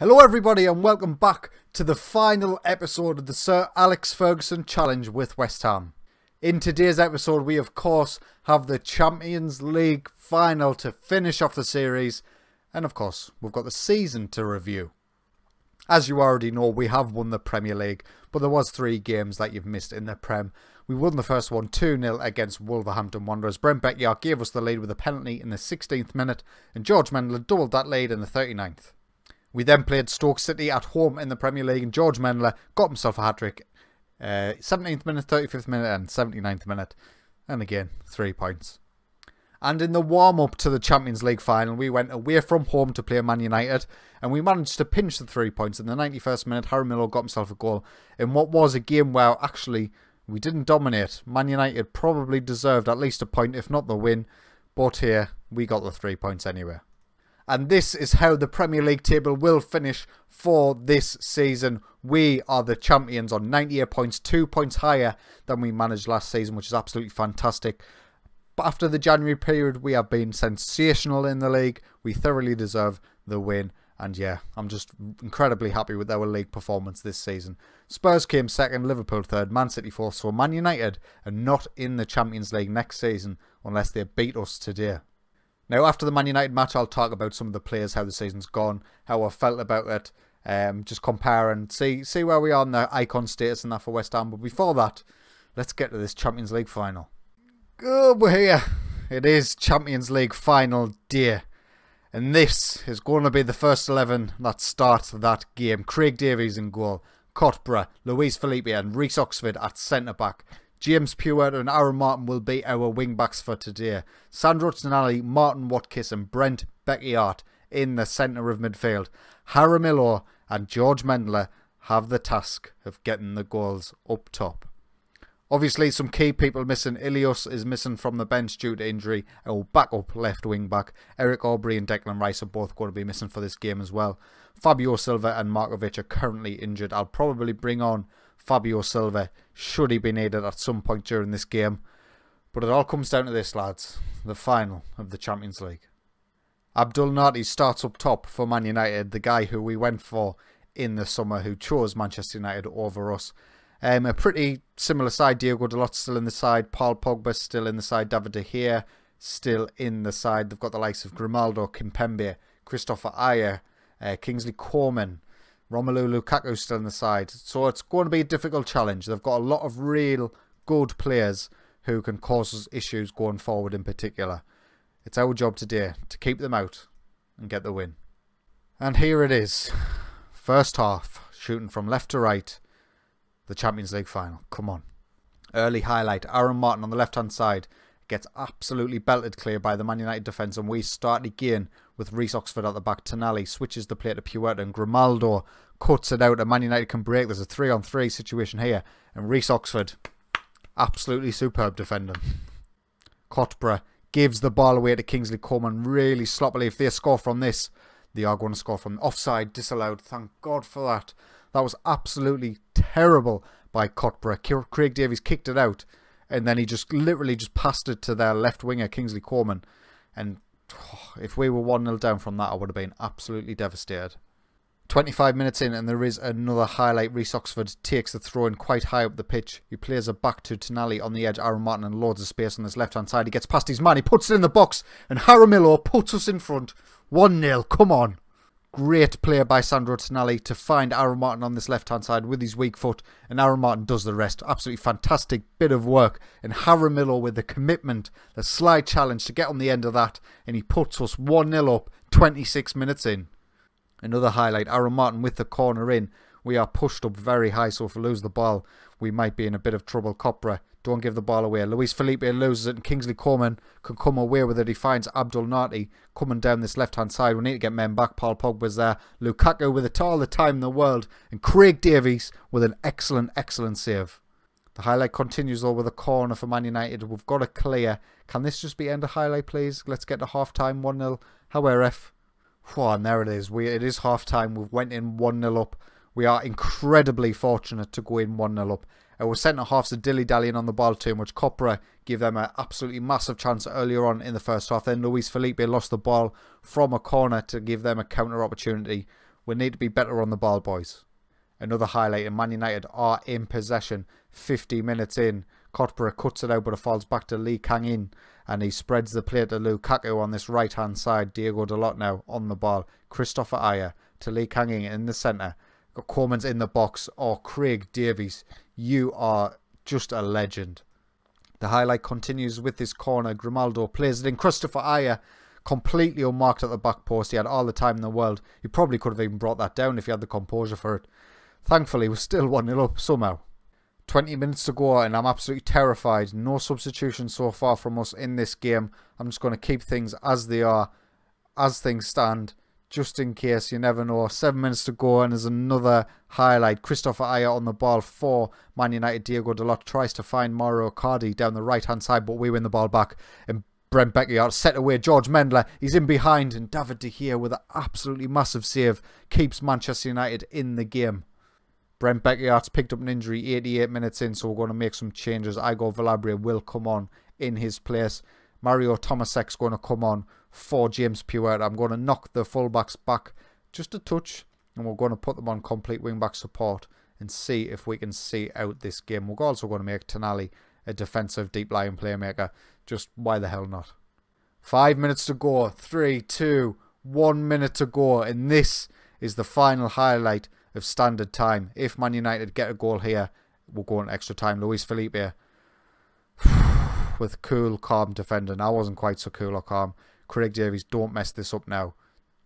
Hello everybody and welcome back to the final episode of the Sir Alex Ferguson Challenge with West Ham. In today's episode we of course have the Champions League final to finish off the series, and of course we've got the season to review. As you already know, we have won the Premier League, but there was 3 games that you've missed in the Prem. We won the first one 2-0 against Wolverhampton Wanderers. Brent Beckyard gave us the lead with a penalty in the 16th minute, and George Mendler doubled that lead in the 39th. We then played Stoke City at home in the Premier League, and George Mendler got himself a hat-trick. 17th minute, 35th minute and 79th minute. And again, 3 points. And in the warm-up to the Champions League final, we went away from home to play Man United, and we managed to pinch the 3 points. In the 91st minute, Harry Miller got himself a goal in what was a game where actually we didn't dominate. Man United probably deserved at least a point, if not the win. But here, we got the 3 points anyway. And this is how the Premier League table will finish for this season. We are the champions on 98 points, 2 points higher than we managed last season, which is absolutely fantastic. But after the January period, we have been sensational in the league. We thoroughly deserve the win. And yeah, I'm just incredibly happy with our league performance this season. Spurs came second, Liverpool third, Man City fourth. So Man United are not in the Champions League next season unless they beat us today. Now, after the Man United match, I'll talk about some of the players, how the season's gone, how I felt about it, just compare and see where we are in the icon status and that for West Ham. But before that, let's get to this Champions League final. Good, we're here. It is Champions League final day. And this is going to be the first 11 that starts that game. Craig Davies in goal, Cottborough, Luis Felipe and Reece Oxford at centre-back. James Pewert and Aaron Martin will be our wing-backs for today. Sandro Tonali, Martin Watkins and Brent Beckyard in the centre of midfield. Jaramillo and George Mendler have the task of getting the goals up top. Obviously, some key people missing. Ilios is missing from the bench due to injury. Our backup left wing-back, Eric Aubrey and Declan Rice, are both going to be missing for this game as well. Fabio Silva and Markovic are currently injured. I'll probably bring on Fabio Silva should he be needed at some point during this game. But it all comes down to this, lads. The final of the Champions League. Abdul Nati starts up top for Man United, the guy who we went for in the summer, who chose Manchester United over us. A pretty similar side. Diogo Dalot still in the side. Paul Pogba still in the side. David De Gea still in the side. They've got the likes of Grimaldo, Kimpembe, Christopher Ayer, Kingsley Coman, Romelu Lukaku still in the side. So it's going to be a difficult challenge. They've got a lot of real good players who can cause us issues going forward in particular. It's our job today to keep them out and get the win. And here it is. First half, shooting from left to right. The Champions League final. Come on. Early highlight. Aaron Martin on the left-hand side gets absolutely belted clear by the Man United defence, and we start again with Reece Oxford at the back. Tonali switches the play to Pewert and Grimaldo cuts it out and Man United can break. There's a 3-on-3 situation here, and Reece Oxford, absolutely superb defending. Cottborough gives the ball away to Kingsley Coman really sloppily. If they score from this, they are going to score from offside, disallowed. Thank God for that. That was absolutely terrible by Cottborough. Craig Davies kicked it out, and then he just literally just passed it to their left winger, Kingsley Coman. And if we were 1-0 down from that, I would have been absolutely devastated. 25 minutes in, and there is another highlight. Reece Oxford takes the throw in quite high up the pitch. He plays it back to Tonali on the edge. Aaron Martin and loads of space on this left-hand side. He gets past his man. He puts it in the box, and Jaramillo puts us in front. 1-0. Come on. Great play by Sandro Tonali to find Aaron Martin on this left-hand side with his weak foot, and Aaron Martin does the rest. Absolutely fantastic bit of work. And Jaramillo with the commitment, the slide challenge to get on the end of that, and he puts us 1-0 up 26 minutes in. Another highlight, Aaron Martin with the corner in. We are pushed up very high, so if we lose the ball, we might be in a bit of trouble. Cottborough, don't give the ball away. Luis Felipe loses it, and Kingsley Coman can come away with it. He finds Abdul Nati coming down this left-hand side. We need to get men back. Paul Pogba's there. Lukaku with it all the time in the world. And Craig Davies with an excellent, excellent save. The highlight continues though with a corner for Man United. We've got it clear. Can this just be end of highlight, please? Let's get to half-time, 1-0. However, and there it is. It is half-time. We've went in 1-0 up. We are incredibly fortunate to go in 1-0 up. Our centre-halves are dilly-dallying on the ball too much. Cottborough gave them an absolutely massive chance earlier on in the first half. Then Luis Felipe lost the ball from a corner to give them a counter opportunity. We need to be better on the ball, boys. Another highlight, and Man United are in possession. 50 minutes in, Cottborough cuts it out, but it falls back to Lee Kang-in, and he spreads the play to Lukaku on this right-hand side. Diego Dalot now on the ball. Christopher Ayer to Lee Kang-in in the centre. Got Coleman's in the box. Oh, Craig Davies, you are just a legend. The highlight continues with this corner. Grimaldo plays it in. Christopher Ayer, completely unmarked at the back post. He had all the time in the world. He probably could have even brought that down if he had the composure for it. Thankfully, we're still 1-0 up somehow. 20 minutes to go, and I'm absolutely terrified. No substitution so far from us in this game. I'm just going to keep things as they are, as things stand, just in case. You never know. 7 minutes to go, and there's another highlight. Christopher Ayer on the ball for Man United. Diego Dalot tries to find Mauro Icardi down the right-hand side, but we win the ball back. And Brent Beckiart set away George Mendler. He's in behind, and David De Gea with an absolutely massive save keeps Manchester United in the game. Brent Beckiart's picked up an injury 88 minutes in, so we're going to make some changes. Igor Valabria will come on in his place. Mario Tomasek's going to come on for James Puert. I'm going to knock the fullbacks back just a touch, and we're going to put them on complete wing-back support and see if we can see out this game. We're also going to make Tonali a defensive deep-lying playmaker. Just why the hell not? 5 minutes to go. 3, 2, 1 minute to go, and this is the final highlight of standard time. If Man United get a goal here, we'll go on extra time. Luis Felipe with cool, calm defending. I wasn't quite so cool or calm. Craig Davies, don't mess this up now.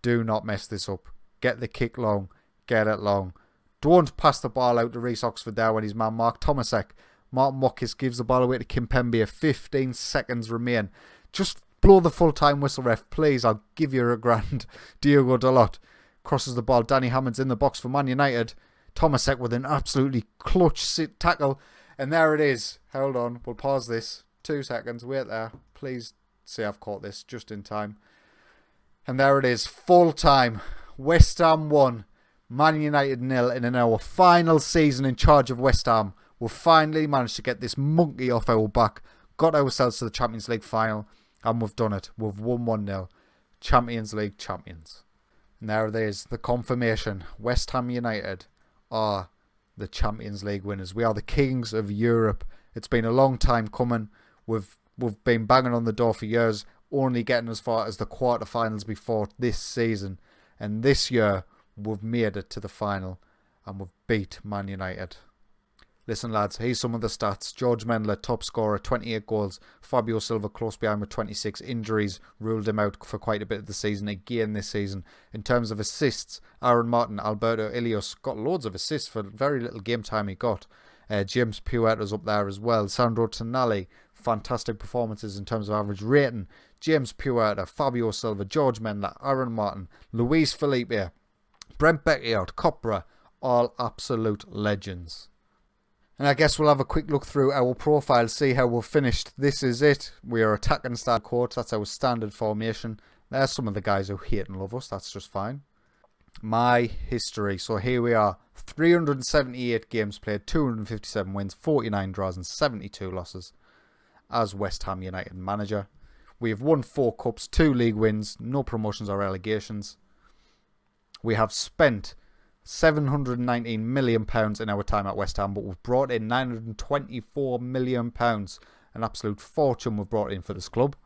Do not mess this up. Get the kick long. Get it long. Don't pass the ball out to Reece Oxford there when he's man marked. Tomasek. Martin Watkins gives the ball away to Kimpembe. 15 seconds remain. Just blow the full-time whistle, ref. Please, I'll give you a grand. Diego Dalot crosses the ball. Danny Hammond's in the box for Man United. Tomasek with an absolutely clutch tackle. And there it is. Hold on. We'll pause this. 2 seconds. Wait there. Please say I've caught this just in time. And there it is. Full time. West Ham 1. Man United 0. And in our final season in charge of West Ham, we've finally managed to get this monkey off our back. Got ourselves to the Champions League final. And we've done it. We've won 1-0. Champions League champions. And there it is, the confirmation. West Ham United are the Champions League winners. We are the kings of Europe. It's been a long time coming. We've been banging on the door for years, only getting as far as the quarterfinals before this season. And this year, we've made it to the final, and we've beat Man United. Listen, lads, here's some of the stats. George Mendler, top scorer, 28 goals. Fabio Silva close behind with 26. Injuries ruled him out for quite a bit of the season again this season. In terms of assists, Aaron Martin, Alberto Ilios got loads of assists for very little game time he got. James Puert was up there as well. Sandro Tonali, fantastic performances in terms of average rating. James Puert, Fabio Silva, George Mendler, Aaron Martin, Luis Felipe, Brent Beckiart, Cottborough, all absolute legends. And I guess we'll have a quick look through our profile, see how we've finished. This is it. We are attacking style coach. That's our standard formation. There's some of the guys who hate and love us. That's just fine. My history. So here we are. 378 games played, 257 wins, 49 draws and 72 losses as West Ham United manager. We have won 4 cups, 2 league wins, no promotions or relegations. We have spent £719 million in our time at West Ham, but we've brought in £924 million, an absolute fortune we've brought in for this club.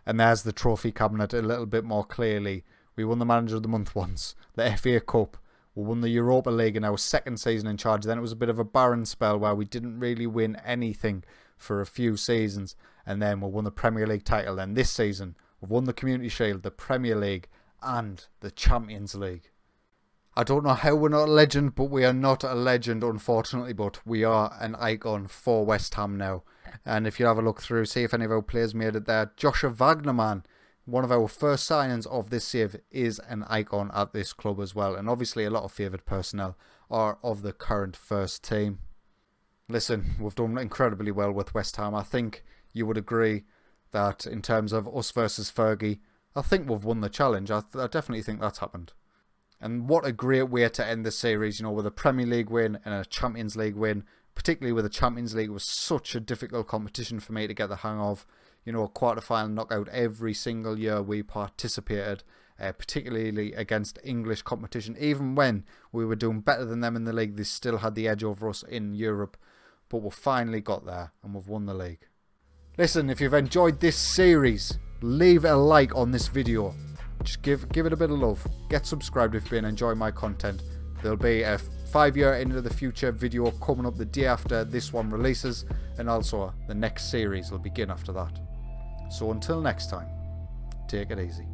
And there's the trophy cabinet a little bit more clearly. We won the Manager of the Month once, the FA Cup, we won the Europa League in our second season in charge. Then it was a bit of a barren spell where we didn't really win anything for a few seasons, and then we won the Premier League title. Then this season we've won the Community Shield, the Premier League and the Champions League. I don't know how we're not a legend, but we are not a legend, unfortunately, but we are an icon for West Ham now. And if you have a look through, see if any of our players made it there. Joshua Wagnerman, one of our first signings of this save, is an icon at this club as well. And obviously a lot of favoured personnel are of the current first team. Listen, we've done incredibly well with West Ham. I think you would agree that in terms of us versus Fergie, I think we've won the challenge. I definitely think that's happened. And what a great way to end the series, you know, with a Premier League win and a Champions League win. Particularly with the Champions League, it was such a difficult competition for me to get the hang of. You know, a quarter-final knockout every single year we participated. particularly against English competition. Even when we were doing better than them in the league, they still had the edge over us in Europe. But we've finally got there and we've won the league. Listen, if you've enjoyed this series, leave a like on this video. Just give it a bit of love. Get subscribed if you've been enjoying my content. There'll be a 5-year into the future video coming up the day after this one releases, and also the next series will begin after that. So until next time, take it easy.